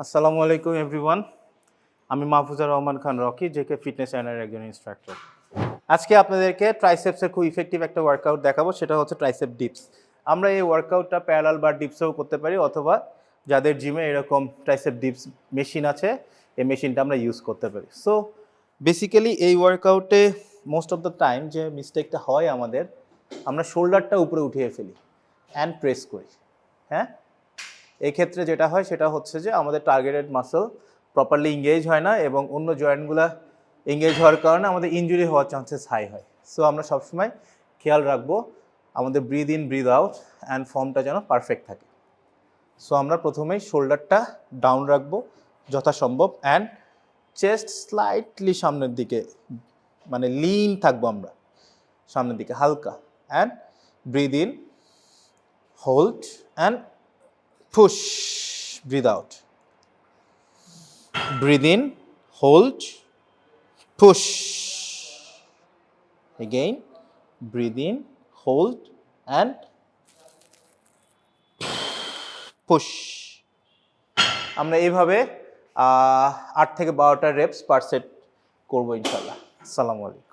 আসসালামু আলাইকুম এভরিওয়ান। আমি Mahfuzur Rahman Khan Rocky, JK fitness ট্রেনারের একজন ইনস্ট্রাক্টর। আজকে আপনাদেরকে ট্রাইসেপসের খুব ইফেক্টিভ একটা ওয়ার্কআউট দেখাবো, সেটা হচ্ছে ট্রাইসেপ ডিপস। আমরা এই ওয়ার্কআউটটা প্যারালাল বার ডিপসেও করতে পারি, অথবা যাদের জিমে এরকম ট্রাইসেপ ডিপস মেশিন আছে, এই মেশিনটা আমরা ইউজ করতে পারি। সো বেসিক্যালি এই ওয়ার্কআউটে মোস্ট অফ দ্য টাইম যে মিস্টেকটা হয় আমাদের, আমরা শোল্ডারটা উপরে উঠিয়ে ফেলি অ্যান্ড প্রেস করি। হ্যাঁ, এক্ষেত্রে যেটা হয় সেটা হচ্ছে যে আমাদের টার্গেটেড মাসল প্রপারলি এঙ্গেজ হয় না, এবং অন্য জয়েন্টগুলো এঙ্গেজ হওয়ার কারণে আমাদের ইনজুরি হওয়ার চান্সেস হাই হয়। সো আমরা সবসময় খেয়াল রাখবো আমাদের breathe in breathe out and ফর্মটা যেন পারফেক্ট থাকে। সো আমরা প্রথমেই শোল্ডারটা ডাউন রাখবো যথাসম্ভব, অ্যান্ড চেস্ট স্লাইটলি সামনের দিকে, মানে লিন থাকবো আমরা সামনের দিকে হালকা, and breathe in, hold and push, breathe out. Breathe in, hold, push. Again, breathe in, hold and push. আমরা এইভাবে 8 থেকে 12টা রেপস পার সেট করবো ইনশাল্লাহ। আসসালামু আলাইকুম।